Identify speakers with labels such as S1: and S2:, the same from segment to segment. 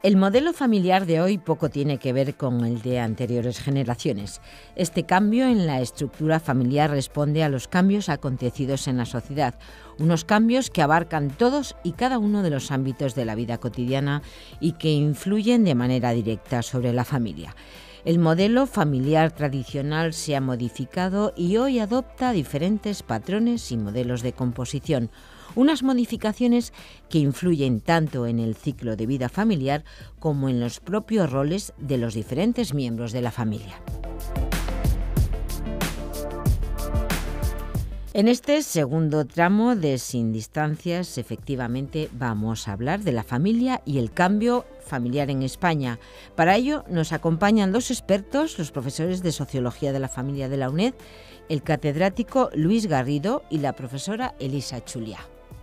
S1: El modelo familiar de hoy poco tiene que ver con el de anteriores generaciones. Este cambio en la estructura familiar responde a los cambios acontecidos en la sociedad, unos cambios que abarcan todos y cada uno de los ámbitos de la vida cotidiana y que influyen de manera directa sobre la familia. El modelo familiar tradicional se ha modificado y hoy adopta diferentes patrones y modelos de composición. Unas modificaciones que influyen tanto en el ciclo de vida familiar como en los propios roles de los diferentes miembros de la familia. En este segundo tramo de Sin Distancias, efectivamente, vamos a hablar de la familia y el cambio familiar en España. Para ello nos acompañan dos expertos, los profesores de Sociología de la Familia de la UNED, el catedrático Luis Garrido y la profesora Elisa Chulia.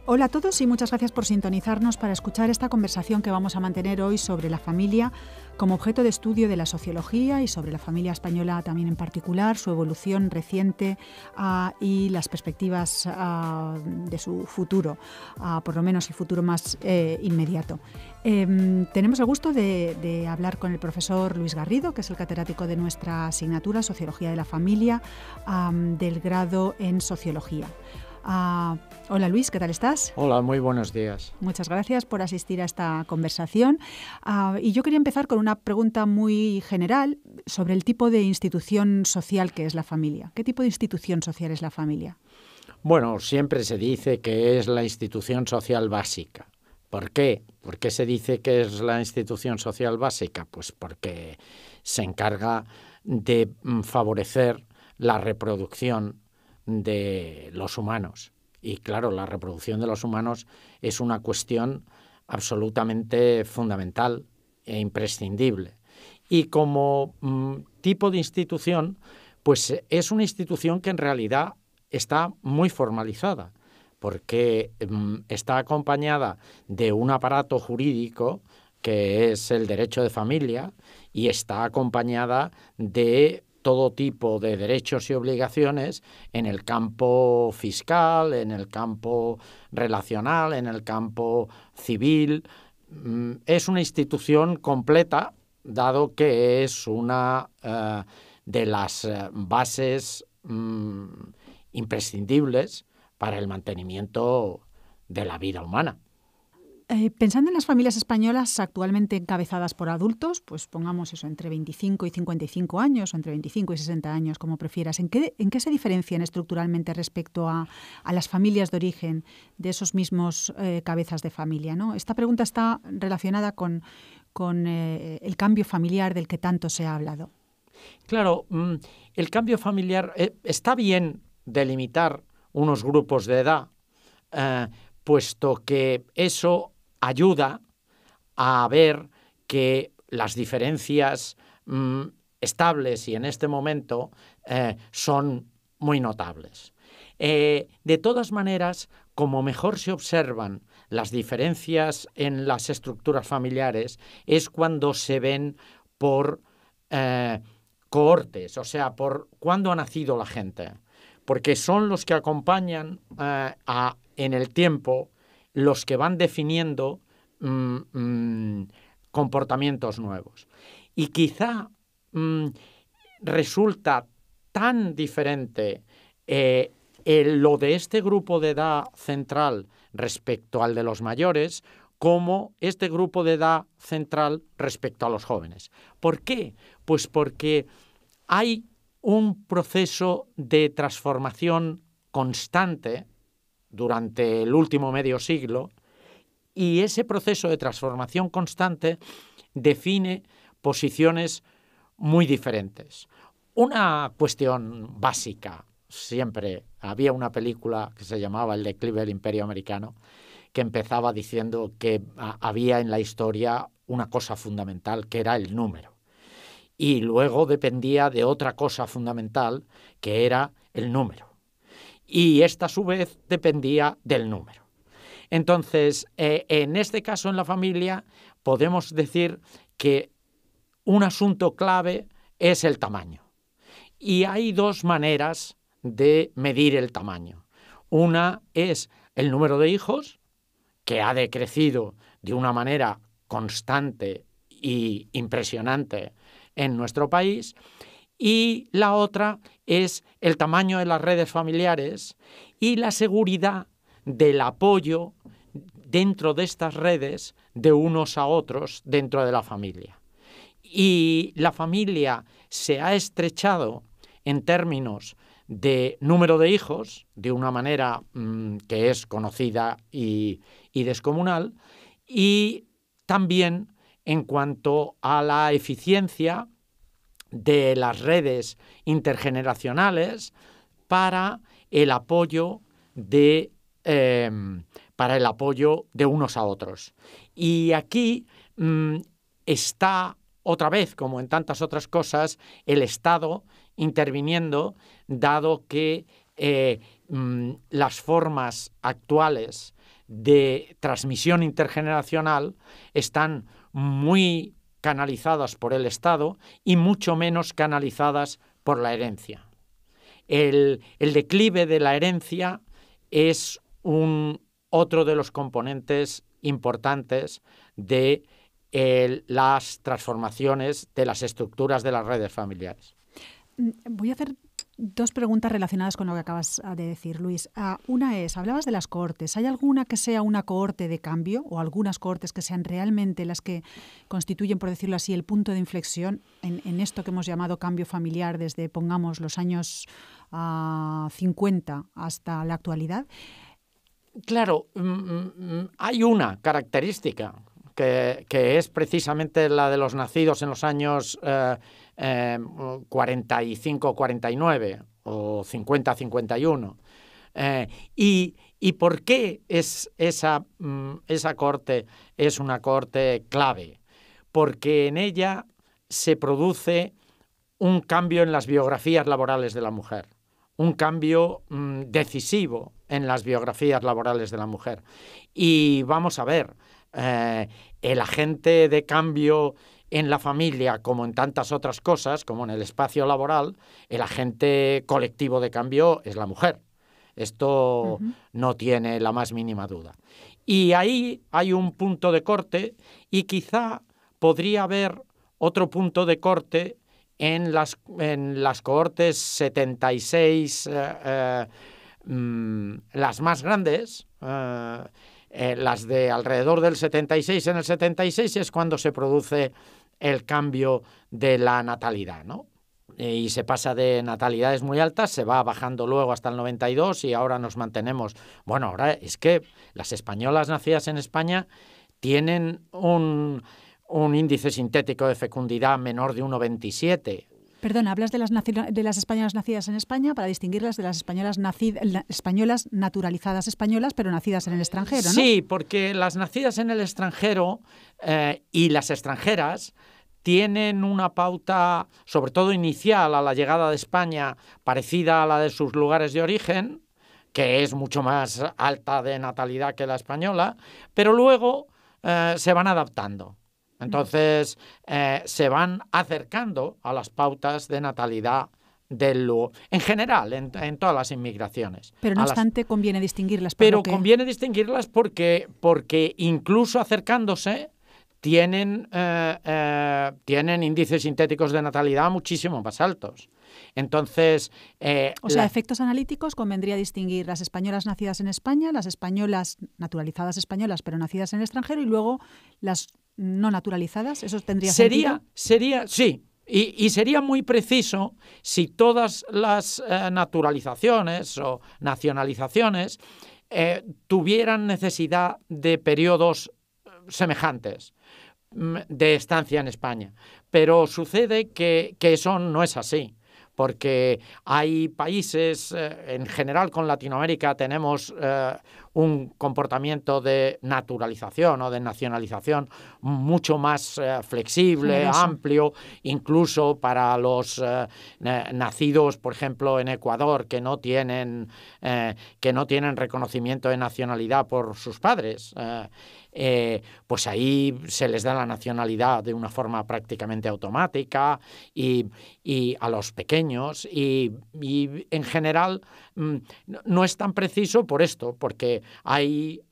S2: Hola a todos y muchas gracias por sintonizarnos para escuchar esta conversación que vamos a mantener hoy sobre la familia como objeto de estudio de la sociología y sobre la familia española también en particular, su evolución reciente y las perspectivas de su futuro, por lo menos el futuro más inmediato. Tenemos el gusto de hablar con el profesor Luis Garrido, que es el catedrático de nuestra asignatura Sociología de la Familia del grado en Sociología. Hola Luis, ¿qué tal estás?
S3: Hola, muy buenos días.
S2: Muchas gracias por asistir a esta conversación. Y yo quería empezar con una pregunta muy general sobre el tipo de institución social que es la familia. ¿Qué tipo de institución social es la familia?
S3: Bueno, siempre se dice que es la institución social básica. ¿Por qué? ¿Por qué se dice que es la institución social básica? Pues porque se encarga de favorecer la reproducción de los humanos. Y claro, la reproducción de los humanos es una cuestión absolutamente fundamental e imprescindible. Y como tipo de institución, pues es una institución que en realidad está muy formalizada, porque está acompañada de un aparato jurídico que es el derecho de familia y está acompañada de todo tipo de derechos y obligaciones en el campo fiscal, en el campo relacional, en el campo civil. Es una institución completa, dado que es una de las bases imprescindibles para el mantenimiento de la vida humana.
S2: Pensando en las familias españolas actualmente encabezadas por adultos, pues pongamos eso, entre 25 y 55 años o entre 25 y 60 años, como prefieras, ¿en qué se diferencian estructuralmente respecto a las familias de origen de esos mismos cabezas de familia, ¿no? Esta pregunta está relacionada con el cambio familiar del que tanto se ha hablado.
S3: Claro, el cambio familiar está bien delimitar unos grupos de edad, puesto que eso ayuda a ver que las diferencias estables y en este momento son muy notables. De todas maneras, como mejor se observan las diferencias en las estructuras familiares es cuando se ven por cohortes, o sea, por cuándo ha nacido la gente, porque son los que acompañan en el tiempo los que van definiendo comportamientos nuevos. Y quizá resulta tan diferente lo de este grupo de edad central respecto al de los mayores como este grupo de edad central respecto a los jóvenes. ¿Por qué? Pues porque hay un proceso de transformación constante durante el último medio siglo, y ese proceso de transformación constante define posiciones muy diferentes. Una cuestión básica, siempre había una película que se llamaba El declive del Imperio Americano, que empezaba diciendo que había en la historia una cosa fundamental, que era el número. Y luego dependía de otra cosa fundamental, que era el número. Y esta, a su vez, dependía del número. Entonces, en este caso, en la familia, podemos decir que un asunto clave es el tamaño. Y hay dos maneras de medir el tamaño. Una es el número de hijos, que ha decrecido de una manera constante y impresionante en nuestro país. Y la otra es el tamaño de las redes familiares y la seguridad del apoyo dentro de estas redes de unos a otros dentro de la familia. Y la familia se ha estrechado en términos de número de hijos, de una manera que es conocida y descomunal, y también en cuanto a la eficiencia de las redes intergeneracionales para el apoyo de unos a otros. Y aquí está otra vez, como en tantas otras cosas, el Estado interviniendo, dado que las formas actuales de transmisión intergeneracional están muy canalizadas por el Estado y mucho menos canalizadas por la herencia. El declive de la herencia es otro de los componentes importantes de las transformaciones de las estructuras de las redes familiares.
S2: Voy a hacer dos preguntas relacionadas con lo que acabas de decir, Luis. Una es, hablabas de las cohortes. ¿Hay alguna que sea una cohorte de cambio o algunas cohortes que sean realmente las que constituyen, por decirlo así, el punto de inflexión en esto que hemos llamado cambio familiar desde, pongamos, los años 50 hasta la actualidad?
S3: Claro, hay una característica que es precisamente la de los nacidos en los años 45-49 o 50-51. ¿Y por qué esa cohorte es una cohorte clave? Porque en ella se produce un cambio en las biografías laborales de la mujer, un cambio decisivo en las biografías laborales de la mujer. Y vamos a ver, el agente de cambio en la familia, como en tantas otras cosas, como en el espacio laboral, el agente colectivo de cambio es la mujer. Esto no tiene la más mínima duda. Y ahí hay un punto de corte y quizá podría haber otro punto de corte en las cohortes 76, las más grandes, las de alrededor del 76. En el 76 es cuando se produce el cambio de la natalidad, ¿no? Y se pasa de natalidades muy altas, se va bajando luego hasta el 92 y ahora nos mantenemos. Bueno, ahora es que las españolas nacidas en España tienen un índice sintético de fecundidad menor de 1,27.
S2: Perdón, hablas de las españolas nacidas en España para distinguirlas de las españolas naturalizadas españolas, pero nacidas en el extranjero, ¿no?
S3: Sí, porque las nacidas en el extranjero y las extranjeras tienen una pauta, sobre todo inicial a la llegada de España, parecida a la de sus lugares de origen, que es mucho más alta de natalidad que la española, pero luego se van adaptando. Entonces, se van acercando a las pautas de natalidad en general, en todas las inmigraciones.
S2: Pero no obstante, conviene distinguirlas.
S3: Pero conviene distinguirlas porque incluso acercándose tienen índices sintéticos de natalidad muchísimo más altos. Entonces,
S2: efectos analíticos, convendría distinguir las españolas nacidas en España, las españolas naturalizadas españolas, pero nacidas en el extranjero, y luego las no naturalizadas. ¿Eso tendría sentido?
S3: Sí. Y sería muy preciso si todas las naturalizaciones o nacionalizaciones tuvieran necesidad de periodos semejantes de estancia en España. Pero sucede que eso no es así, porque hay países, en general con Latinoamérica tenemos un comportamiento de naturalización o de nacionalización mucho más flexible, generoso, amplio, incluso para los nacidos, por ejemplo, en Ecuador, que no tienen reconocimiento de nacionalidad por sus padres. Pues ahí se les da la nacionalidad de una forma prácticamente automática y a los pequeños y en general no es tan preciso por esto, porque hay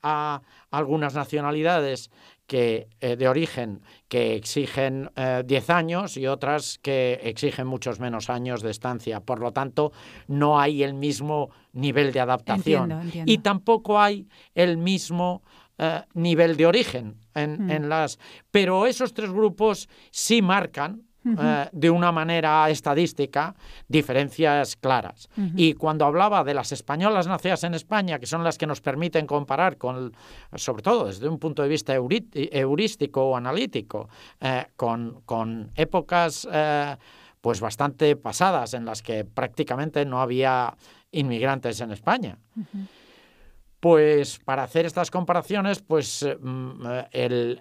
S3: algunas nacionalidades de origen que exigen 10 años y otras que exigen muchos menos años de estancia. Por lo tanto, no hay el mismo nivel de adaptación.
S2: Entiendo.
S3: Y tampoco hay el mismo nivel de origen pero esos 3 grupos sí marcan de una manera estadística diferencias claras. Y cuando hablaba de las españolas nacidas en España, que son las que nos permiten comparar sobre todo desde un punto de vista heurístico o analítico, con épocas pues bastante pasadas en las que prácticamente no había inmigrantes en España. Pues para hacer estas comparaciones, pues el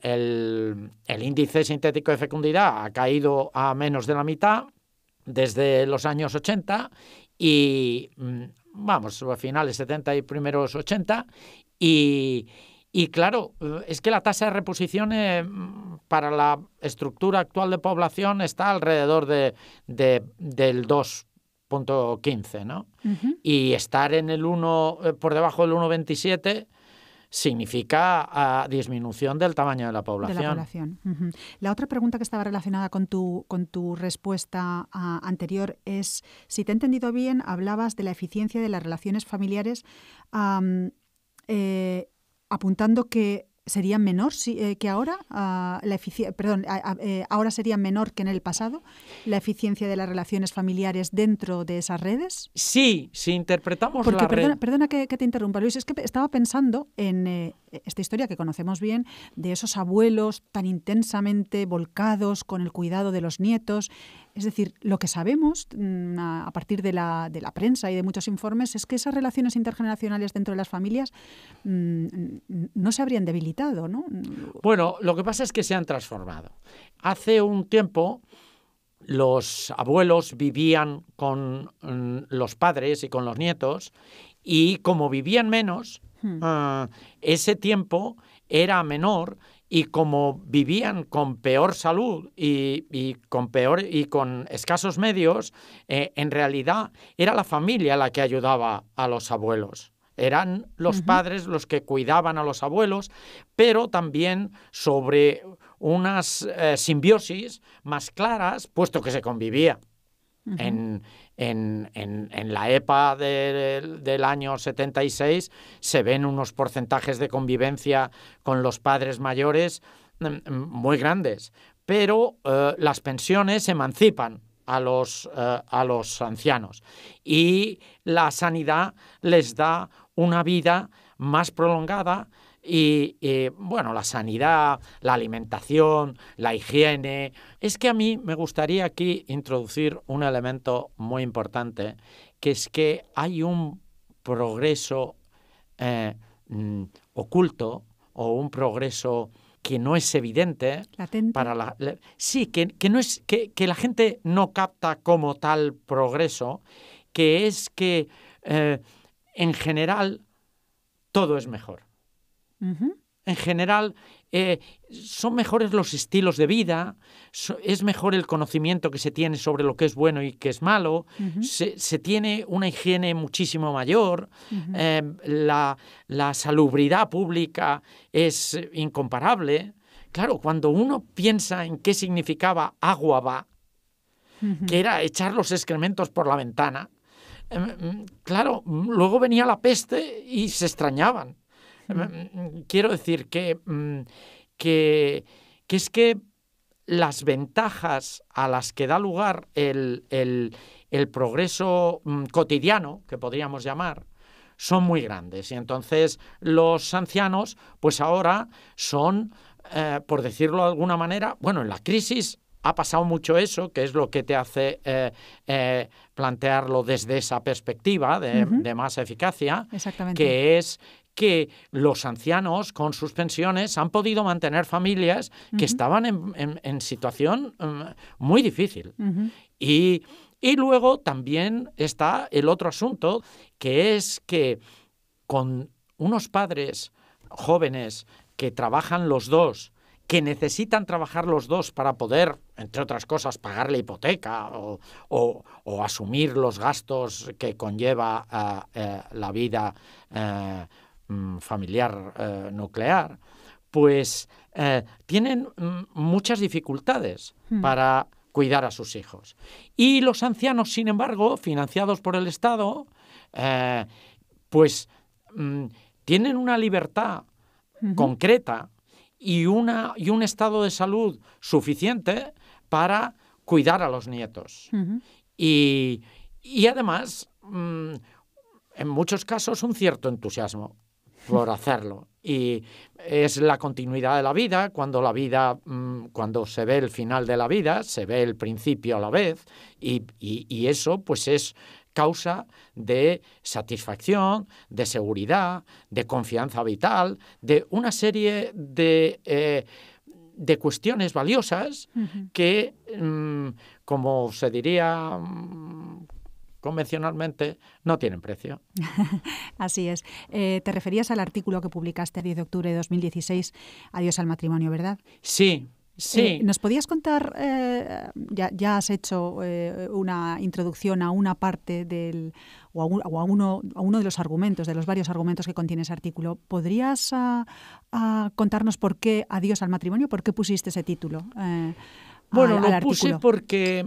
S3: índice sintético de fecundidad ha caído a menos de la mitad desde los años 80 y, a finales 70 y primeros 80. Y claro, es que la tasa de reposición para la estructura actual de población está alrededor del 2,15, ¿no? Y estar en el 1, por debajo del 1,27 significa disminución del tamaño de la población.
S2: La otra pregunta que estaba relacionada con tu respuesta anterior es, si te he entendido bien, hablabas de la eficiencia de las relaciones familiares, apuntando que sería menor que ahora, ahora sería menor que en el pasado la eficiencia de las relaciones familiares dentro de esas redes.
S3: Sí, si interpretamos
S2: porque
S3: la red...
S2: Perdona que te interrumpa, Luis, es que estaba pensando en esta historia que conocemos bien de esos abuelos tan intensamente volcados con el cuidado de los nietos. Es decir, lo que sabemos a partir de la prensa y de muchos informes es que esas relaciones intergeneracionales dentro de las familias no se habrían debilitado, ¿no?
S3: Bueno, lo que pasa es que se han transformado. Hace un tiempo los abuelos vivían con los padres y con los nietos y como vivían menos, ese tiempo era menor. Y como vivían con peor salud y con escasos medios, en realidad era la familia la que ayudaba a los abuelos. Eran los padres los que cuidaban a los abuelos, pero también sobre unas simbiosis más claras, puesto que se convivía. En la EPA del año 76 se ven unos porcentajes de convivencia con los padres mayores muy grandes, pero las pensiones emancipan a los ancianos y la sanidad les da una vida más prolongada. Y la sanidad, la alimentación, la higiene. Es que a mí me gustaría aquí introducir un elemento muy importante, que es que hay un progreso oculto o un progreso que no es evidente.
S2: ¿Latente?
S3: Que la gente no capta como tal progreso, que es que en general todo es mejor. En general, son mejores los estilos de vida, es mejor el conocimiento que se tiene sobre lo que es bueno y que es malo, se tiene una higiene muchísimo mayor, la salubridad pública es incomparable. Claro, cuando uno piensa en qué significaba agua va, que era echar los excrementos por la ventana, claro, luego venía la peste y se extrañaban. Quiero decir que es que las ventajas a las que da lugar el progreso cotidiano, que podríamos llamar, son muy grandes. Y entonces los ancianos, pues ahora son, por decirlo de alguna manera, en la crisis ha pasado mucho eso, que es lo que te hace plantearlo desde esa perspectiva de más eficacia, que es que los ancianos con sus pensiones han podido mantener familias que estaban en situación muy difícil. Y luego también está el otro asunto, que es que con unos padres jóvenes que trabajan los dos, que necesitan trabajar los dos para poder, entre otras cosas, pagar la hipoteca o asumir los gastos que conlleva la vida familiar nuclear, pues tienen muchas dificultades para cuidar a sus hijos. Y los ancianos, sin embargo, financiados por el Estado, pues tienen una libertad concreta y un estado de salud suficiente para cuidar a los nietos. Y además, en muchos casos, un cierto entusiasmo por hacerlo. Y es la continuidad de la vida, cuando se ve el final de la vida, se ve el principio a la vez, y eso pues es causa de satisfacción, de seguridad, de confianza vital, de una serie de cuestiones valiosas que, como se diría convencionalmente, no tienen precio.
S2: Así es. Te referías al artículo que publicaste el 10 de octubre de 2016, Adiós al matrimonio, ¿verdad?
S3: Sí. Sí.
S2: ¿Nos podías contar, ya has hecho una introducción a una parte o a uno de los argumentos, de los varios argumentos que contiene ese artículo? ¿Podrías contarnos por qué Adiós al matrimonio? ¿Por qué pusiste ese título?
S3: Bueno, lo puse porque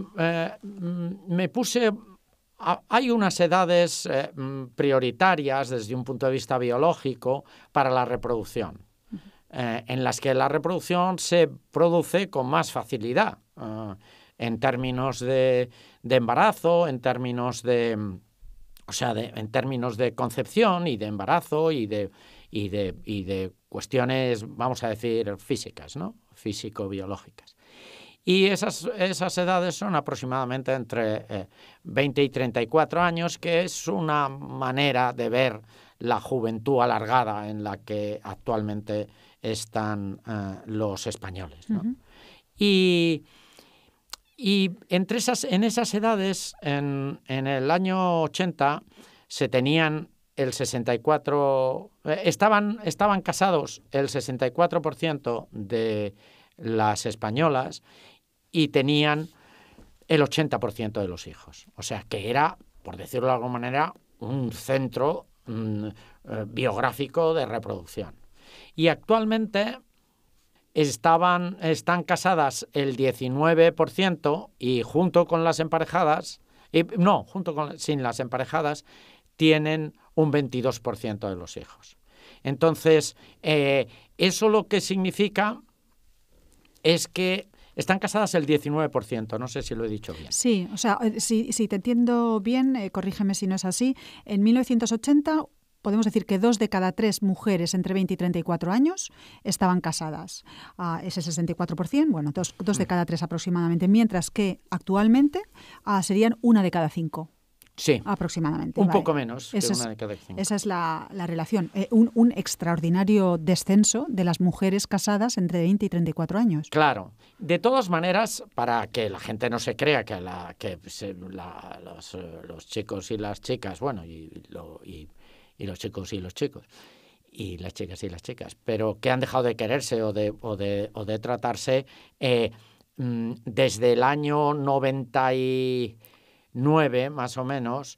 S3: me puse... Hay unas edades prioritarias desde un punto de vista biológico para la reproducción. En las que la reproducción se produce con más facilidad en términos de embarazo, en términos de concepción y de embarazo y de cuestiones, vamos a decir, físicas, ¿no? Físico-biológicas. Y esas edades son aproximadamente entre 20 y 34 años, que es una manera de ver la juventud alargada en la que actualmente están los españoles, ¿no? Y en esas edades, en el año 80, se tenían el 64... Estaban casados el 64% de las españolas y tenían el 80% de los hijos. O sea, que era, por decirlo de alguna manera, un centro biográfico de reproducción. Y actualmente están casadas el 19% y junto con las emparejadas, sin las emparejadas, tienen un 22% de los hijos. Entonces, eso lo que significa es que están casadas el 19%, no sé si lo he dicho bien.
S2: Sí, o sea, si te entiendo bien, corrígeme si no es así, en 1980... podemos decir que 2 de cada 3 mujeres entre 20 y 34 años estaban casadas. Ese 64%, bueno, 2 de cada 3 aproximadamente, mientras que actualmente serían 1 de cada 5.
S3: Sí,
S2: aproximadamente.
S3: Un poco menos que 1 de cada 5.
S2: Esa es la relación. Un extraordinario descenso de las mujeres casadas entre 20 y 34 años.
S3: Claro. De todas maneras, para que la gente no se crea que los chicos y las chicas, bueno, y los chicos y los chicos, y las chicas y las chicas, pero que han dejado de quererse o de tratarse desde el año 99, más o menos,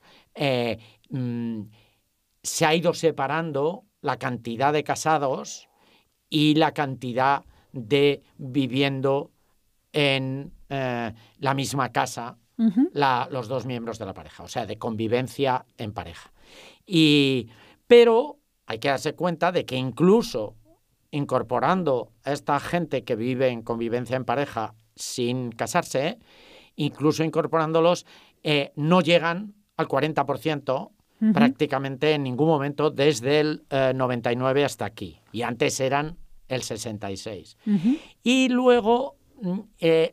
S3: se ha ido separando la cantidad de casados y la cantidad de viviendo en la misma casa los dos miembros de la pareja, o sea, de convivencia en pareja. Pero hay que darse cuenta de que incluso incorporando a esta gente que vive en convivencia en pareja sin casarse, incluso incorporándolos, no llegan al 40% prácticamente en ningún momento desde el 99 hasta aquí. Y antes eran el 66. Y luego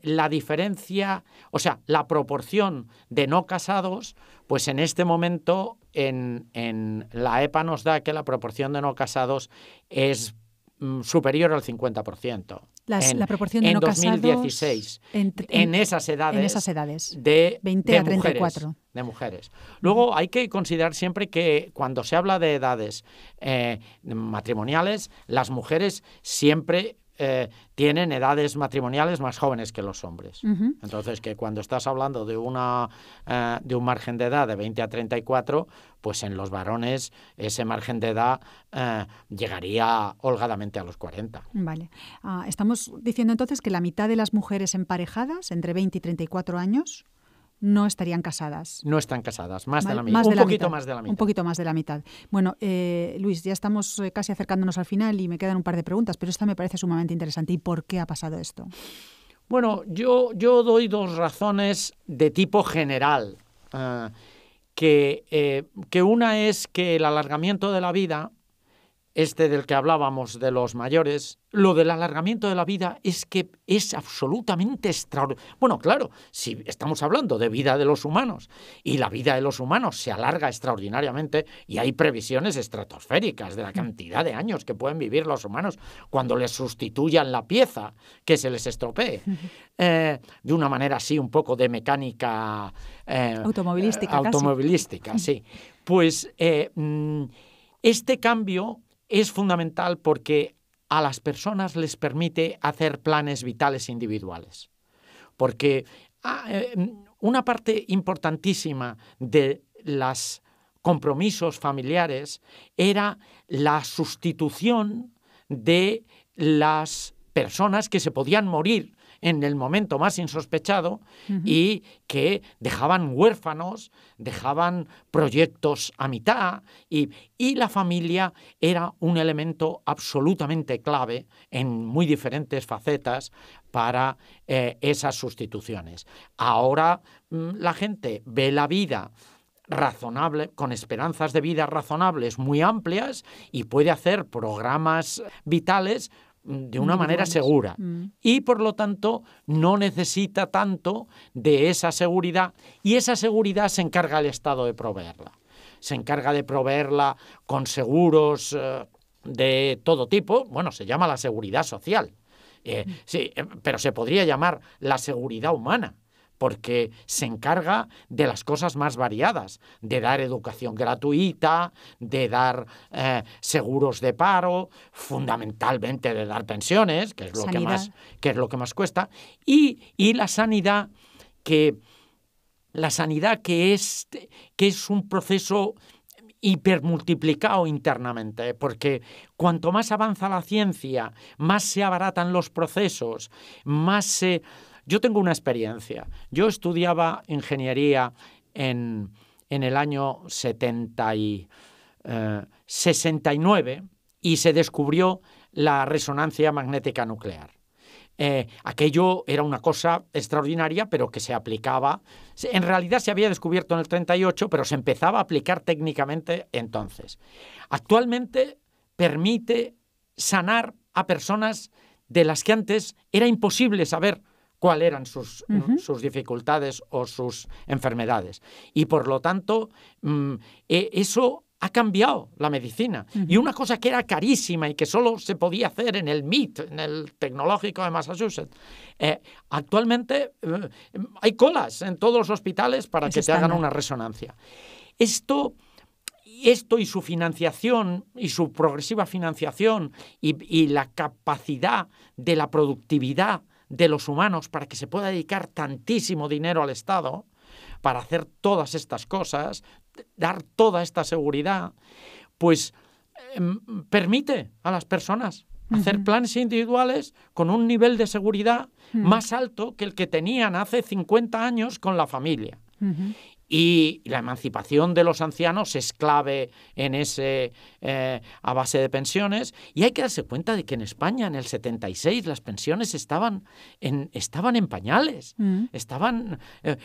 S3: la diferencia, o sea, la proporción de no casados, pues en este momento en la EPA nos da que la proporción de no casados es superior al 50%.
S2: La proporción de no
S3: 2016, en esas edades de
S2: 20 a 34.
S3: De mujeres. Luego hay que considerar siempre que cuando se habla de edades matrimoniales, las mujeres siempre tienen edades matrimoniales más jóvenes que los hombres. Entonces, que cuando estás hablando de un margen de edad de 20 a 34, pues en los varones ese margen de edad llegaría holgadamente a los 40.
S2: Vale. Estamos diciendo entonces que la mitad de las mujeres emparejadas, entre 20 y 34 años, no estarían casadas.
S3: No están casadas, más de la mitad. Un poquito más de la mitad.
S2: Un poquito más de la mitad. Bueno, Luis, ya estamos casi acercándonos al final y me quedan un par de preguntas, pero esta me parece sumamente interesante. ¿Y por qué ha pasado esto?
S3: Bueno, yo doy dos razones de tipo general. Que una es que el alargamiento de la vida, del que hablábamos de los mayores, lo del alargamiento de la vida es que es absolutamente extraordinario. Bueno, claro, si estamos hablando de vida de los humanos y la vida de los humanos se alarga extraordinariamente y hay previsiones estratosféricas de la cantidad de años que pueden vivir los humanos cuando les sustituyan la pieza que se les estropee, de una manera así un poco de mecánica automovilística, sí. Pues este cambio es fundamental porque a las personas les permite hacer planes vitales individuales. Porque una parte importantísima de los compromisos familiares era la sustitución de las personas que se podían morir en el momento más insospechado y que dejaban huérfanos, dejaban proyectos a mitad y la familia era un elemento absolutamente clave en muy diferentes facetas para esas sustituciones. Ahora la gente ve la vida razonable, con esperanzas de vida razonables muy amplias y puede hacer programas vitales de una manera segura y por lo tanto no necesita tanto de esa seguridad y esa seguridad se encarga el Estado de proveerla. Se encarga de proveerla con seguros de todo tipo. Bueno, se llama la seguridad social, sí, pero se podría llamar la seguridad humana, porque se encarga de las cosas más variadas, de dar educación gratuita, de dar seguros de paro, fundamentalmente de dar pensiones, que es lo que más cuesta, y la sanidad que es un proceso hipermultiplicado internamente, porque cuanto más avanza la ciencia, más se abaratan los procesos, más se... Yo tengo una experiencia. Yo estudiaba ingeniería en el año 69 y se descubrió la resonancia magnética nuclear. Aquello era una cosa extraordinaria, pero que se aplicaba. En realidad se había descubierto en el 38, pero se empezaba a aplicar técnicamente entonces. Actualmente permite sanar a personas de las que antes era imposible saber cuáles eran sus dificultades o sus enfermedades. Y por lo tanto, eso ha cambiado la medicina. Y una cosa que era carísima y que solo se podía hacer en el MIT, en el Tecnológico de Massachusetts, actualmente hay colas en todos los hospitales para que te hagan una resonancia. Esto y su financiación y su progresiva financiación y la capacidad de la productividad de los humanos para que se pueda dedicar tantísimo dinero al Estado para hacer todas estas cosas, dar toda esta seguridad, pues permite a las personas hacer planes individuales con un nivel de seguridad más alto que el que tenían hace 50 años con la familia. Y la emancipación de los ancianos es clave en a base de pensiones. Y hay que darse cuenta de que en España, en el 76, las pensiones estaban en pañales.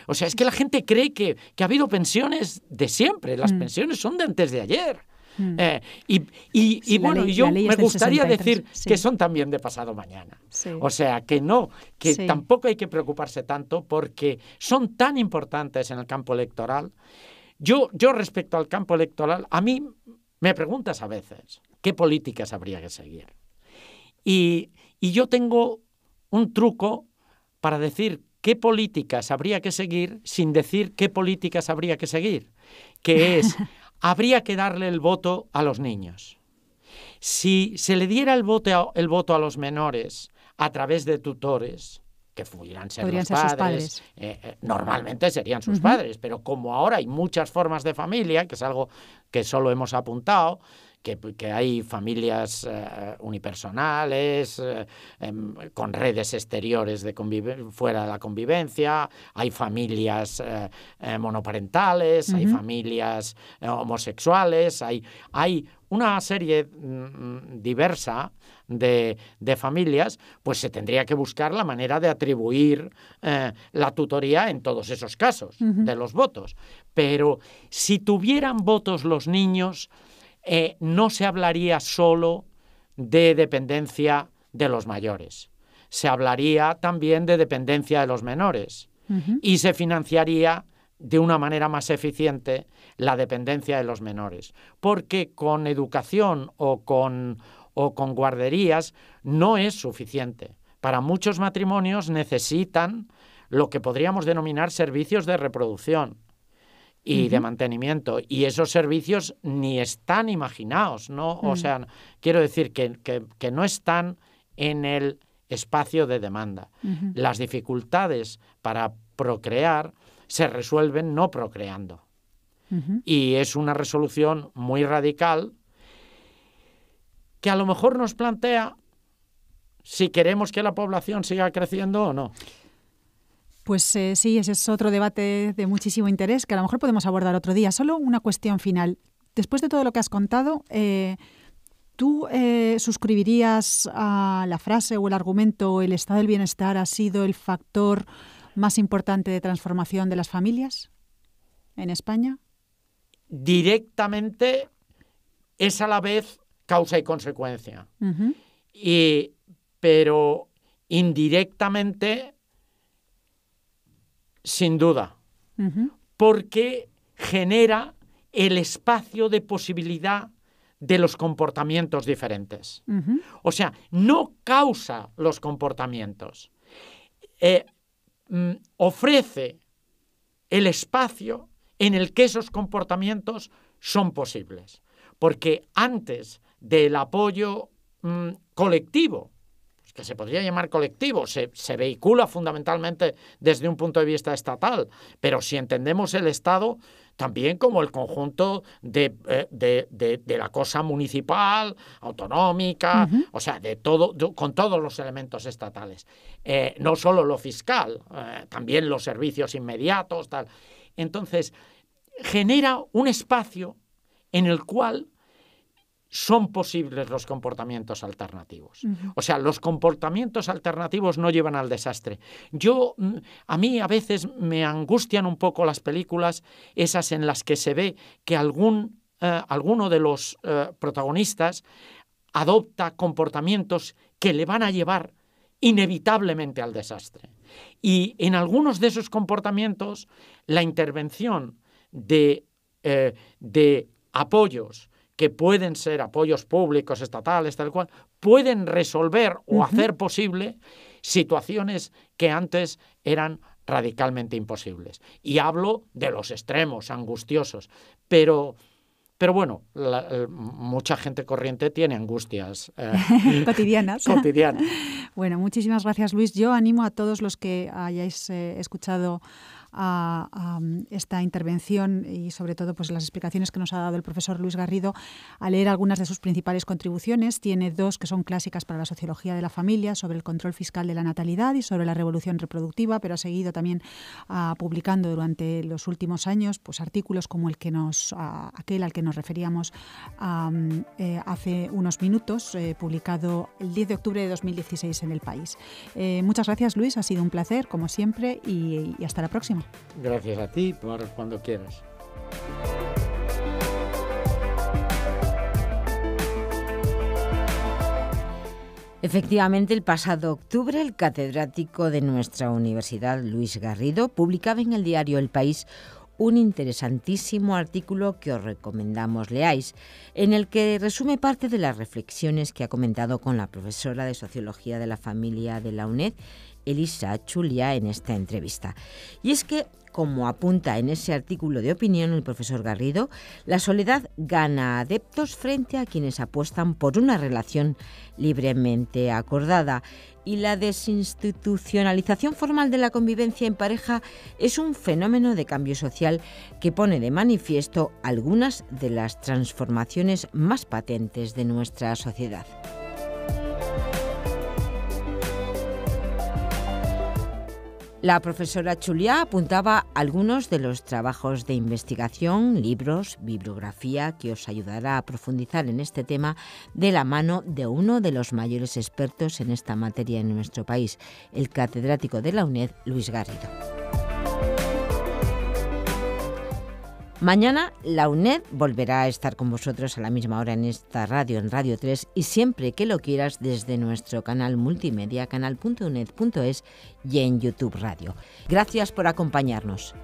S3: O sea, es que la gente cree que ha habido pensiones de siempre. Las pensiones son de antes de ayer. Yo me gustaría decir que son también de pasado mañana. Sí. O sea, que tampoco hay que preocuparse tanto porque son tan importantes en el campo electoral. Yo respecto al campo electoral, a mí me preguntas a veces qué políticas habría que seguir. Y yo tengo un truco para decir qué políticas habría que seguir sin decir qué políticas habría que seguir, que es... Habría que darle el voto a los niños. Si se le diera el voto a los menores a través de tutores, que pudieran ser
S2: Podrían
S3: los
S2: ser sus
S3: padres,
S2: padres.
S3: normalmente serían sus padres, pero como ahora hay muchas formas de familia, que es algo que solo hemos apuntado, que hay familias unipersonales, con redes exteriores fuera de la convivencia, hay familias monoparentales, hay familias homosexuales, hay una serie diversa de familias, pues se tendría que buscar la manera de atribuir la tutoría en todos esos casos de los votos. Pero si tuvieran votos los niños, no se hablaría solo de dependencia de los mayores, se hablaría también de dependencia de los menores y se financiaría de una manera más eficiente la dependencia de los menores, porque con educación o con guarderías no es suficiente. Para muchos matrimonios necesitan lo que podríamos denominar servicios de reproducción y de mantenimiento, y esos servicios ni están imaginados, ¿no? O sea, quiero decir que no están en el espacio de demanda. Las dificultades para procrear se resuelven no procreando. Y es una resolución muy radical que a lo mejor nos plantea si queremos que la población siga creciendo o no.
S2: Pues sí, ese es otro debate de muchísimo interés que a lo mejor podemos abordar otro día. Solo una cuestión final. Después de todo lo que has contado, ¿tú suscribirías a la frase o el argumento el estado del bienestar ha sido el factor más importante de transformación de las familias en España?
S3: Directamente es a la vez causa y consecuencia. Pero indirectamente, sin duda, porque genera el espacio de posibilidad de los comportamientos diferentes. O sea, no causa los comportamientos, ofrece el espacio en el que esos comportamientos son posibles. Porque antes del apoyo colectivo, que se podría llamar colectivo, se vehicula fundamentalmente desde un punto de vista estatal, pero si entendemos el Estado también como el conjunto de la cosa municipal, autonómica, o sea, de todo, con todos los elementos estatales. No solo lo fiscal, también los servicios inmediatos, tal. Entonces, genera un espacio en el cual son posibles los comportamientos alternativos. O sea, los comportamientos alternativos no llevan al desastre. A mí a veces me angustian un poco las películas esas en las que se ve que alguno de los protagonistas adopta comportamientos que le van a llevar inevitablemente al desastre. Y en algunos de esos comportamientos la intervención de apoyos que pueden ser apoyos públicos, estatales, tal cual, pueden resolver o hacer posible situaciones que antes eran radicalmente imposibles. Y hablo de los extremos, angustiosos. Pero bueno, mucha gente corriente tiene angustias
S2: cotidianas. Bueno, muchísimas gracias, Luis. Yo animo a todos los que hayáis escuchado a esta intervención y sobre todo pues las explicaciones que nos ha dado el profesor Luis Garrido a leer algunas de sus principales contribuciones. Tiene dos que son clásicas para la sociología de la familia, sobre el control fiscal de la natalidad y sobre la revolución reproductiva, pero ha seguido también publicando durante los últimos años pues artículos como aquel al que nos referíamos hace unos minutos, publicado el 10 de octubre de 2016 en El País. Muchas gracias, Luis, ha sido un placer como siempre y hasta la próxima.
S3: Gracias a ti, por cuando quieras.
S1: Efectivamente, el pasado octubre, el catedrático de nuestra universidad, Luis Garrido, publicaba en el diario El País un interesantísimo artículo que os recomendamos leáis, en el que resume parte de las reflexiones que ha comentado con la profesora de Sociología de la Familia de la UNED Elisa Chulia en esta entrevista. Y es que, como apunta en ese artículo de opinión el profesor Garrido, la soledad gana adeptos frente a quienes apuestan por una relación libremente acordada, y la desinstitucionalización formal de la convivencia en pareja es un fenómeno de cambio social que pone de manifiesto algunas de las transformaciones más patentes de nuestra sociedad. La profesora Chulia apuntaba algunos de los trabajos de investigación, libros, bibliografía que os ayudará a profundizar en este tema de la mano de uno de los mayores expertos en esta materia en nuestro país, el catedrático de la UNED, Luis Garrido. Mañana la UNED volverá a estar con vosotros a la misma hora en esta radio, en Radio 3, y siempre que lo quieras desde nuestro canal multimedia, canal.uned.es, y en YouTube Radio. Gracias por acompañarnos.